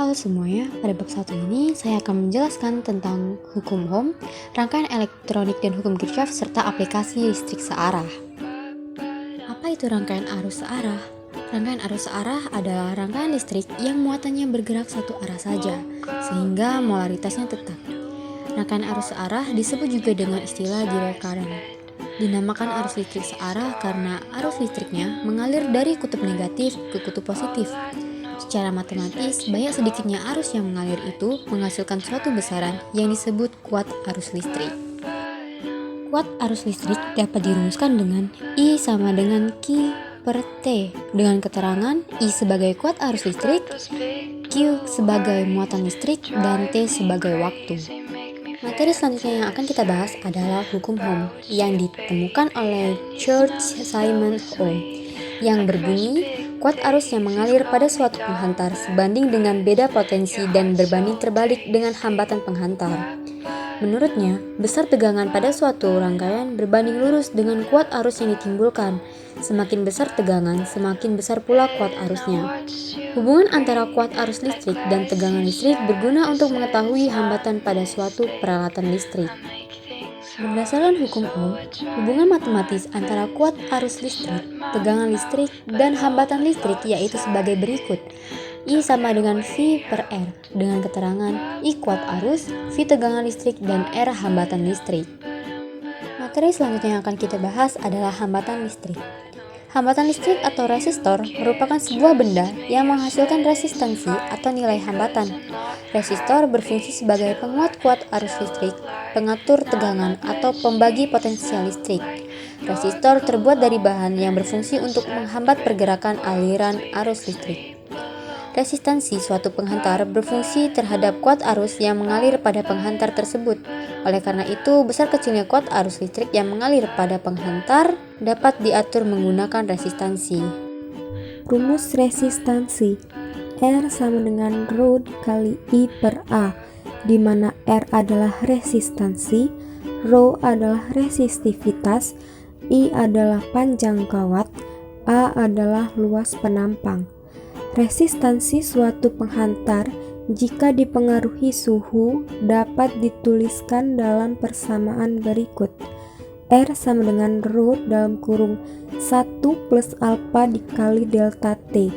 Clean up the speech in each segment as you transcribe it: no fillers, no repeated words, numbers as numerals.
Halo semuanya, pada bab 1 ini saya akan menjelaskan tentang hukum Ohm, rangkaian elektronik dan hukum Kirchhoff, serta aplikasi listrik searah. Apa itu rangkaian arus searah? Rangkaian arus searah adalah rangkaian listrik yang muatannya bergerak satu arah saja, sehingga molaritasnya tetap. Rangkaian arus searah disebut juga dengan istilah direct current. Dinamakan arus listrik searah karena arus listriknya mengalir dari kutub negatif ke kutub positif. Secara matematis, banyak sedikitnya arus yang mengalir itu menghasilkan suatu besaran yang disebut kuat arus listrik. Kuat arus listrik dapat dirumuskan dengan I sama dengan Q per T, dengan keterangan I sebagai kuat arus listrik, Q sebagai muatan listrik, dan T sebagai waktu. Materi selanjutnya yang akan kita bahas adalah hukum Ohm yang ditemukan oleh George Simon Ohm, yang berbunyi kuat arus yang mengalir pada suatu penghantar sebanding dengan beda potensi dan berbanding terbalik dengan hambatan penghantar. Menurutnya, besar tegangan pada suatu rangkaian berbanding lurus dengan kuat arus yang ditimbulkan. Semakin besar tegangan, semakin besar pula kuat arusnya. Hubungan antara kuat arus listrik dan tegangan listrik berguna untuk mengetahui hambatan pada suatu peralatan listrik. Berdasarkan hukum Ohm, hubungan matematis antara kuat arus listrik, tegangan listrik, dan hambatan listrik yaitu sebagai berikut. I sama dengan V per R, dengan keterangan I kuat arus, V tegangan listrik, dan R hambatan listrik. Materi selanjutnya yang akan kita bahas adalah hambatan listrik. Hambatan listrik atau resistor merupakan sebuah benda yang menghasilkan resistansi atau nilai hambatan. Resistor berfungsi sebagai penguat kuat arus listrik, pengatur tegangan, atau pembagi potensial listrik. Resistor terbuat dari bahan yang berfungsi untuk menghambat pergerakan aliran arus listrik. Resistansi suatu penghantar berfungsi terhadap kuat arus yang mengalir pada penghantar tersebut. Oleh karena itu, besar kecilnya kuat arus listrik yang mengalir pada penghantar dapat diatur menggunakan resistansi. Rumus resistansi R sama dengan Rho dikali I per A, di mana R adalah resistansi, Rho adalah resistivitas, I adalah panjang kawat, A adalah luas penampang. Resistansi suatu penghantar jika dipengaruhi suhu dapat dituliskan dalam persamaan berikut. R sama dengan Rho dalam kurung 1 plus alpha dikali delta T,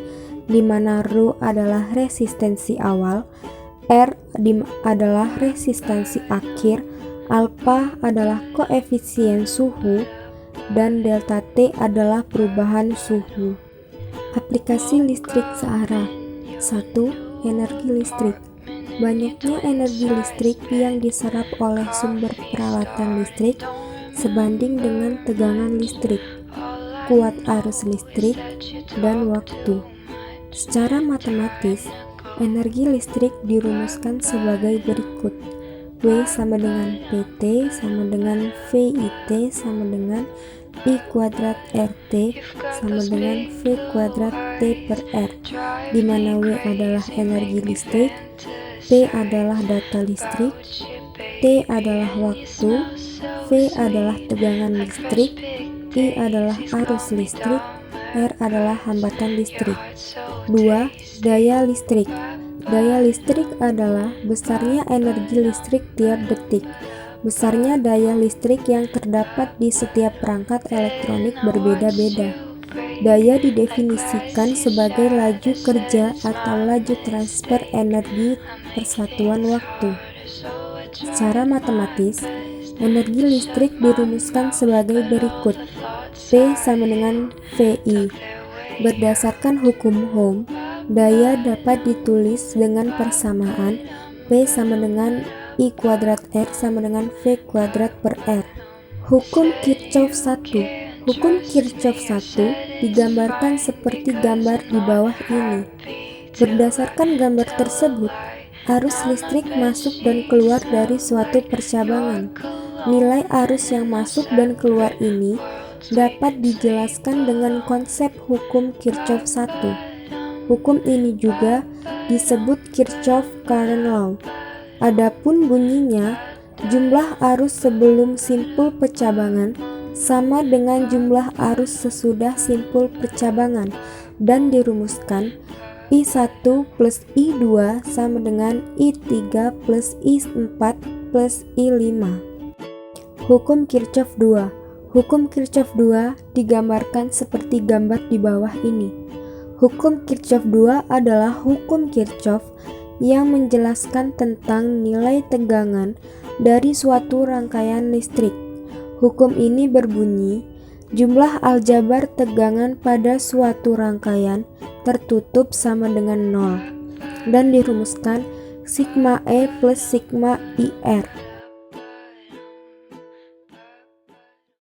di mana Rho adalah resistensi awal, R adalah resistansi akhir, alpha adalah koefisien suhu, dan delta T adalah perubahan suhu. Aplikasi listrik searah. 1. Energi listrik. Banyaknya energi listrik yang diserap oleh sumber peralatan listrik sebanding dengan tegangan listrik, kuat arus listrik, dan waktu. Secara matematis, energi listrik dirumuskan sebagai berikut. W sama dengan PT sama dengan VIT sama dengan I kuadrat RT sama dengan V kuadrat T per R, di mana W adalah energi listrik, P adalah data listrik, T adalah waktu, V adalah tegangan listrik, I adalah arus listrik, R adalah hambatan listrik. 2. Daya listrik. Daya listrik adalah besarnya energi listrik tiap detik. Besarnya daya listrik yang terdapat di setiap perangkat elektronik berbeda-beda. Daya didefinisikan sebagai laju kerja atau laju transfer energi persatuan waktu. Secara matematis, energi listrik dirumuskan sebagai berikut. P sama dengan VI. Berdasarkan hukum Ohm, daya dapat ditulis dengan persamaan P sama dengan I kuadrat R sama dengan V kuadrat per R. Hukum Kirchhoff 1. Hukum Kirchhoff 1 digambarkan seperti gambar di bawah ini. Berdasarkan gambar tersebut, arus listrik masuk dan keluar dari suatu percabangan. Nilai arus yang masuk dan keluar ini dapat dijelaskan dengan konsep hukum Kirchhoff 1. Hukum ini juga disebut Kirchhoff Current Law. Adapun bunyinya, jumlah arus sebelum simpul percabangan sama dengan jumlah arus sesudah simpul percabangan, dan dirumuskan I1 plus I2 sama dengan I3 plus I4 plus I5. Hukum Kirchhoff 2. Hukum Kirchhoff 2 digambarkan seperti gambar di bawah ini. Hukum Kirchhoff 2 adalah hukum Kirchhoff yang menjelaskan tentang nilai tegangan dari suatu rangkaian listrik. Hukum ini berbunyi, jumlah aljabar tegangan pada suatu rangkaian tertutup sama dengan 0 dan dirumuskan sigma E plus sigma IR.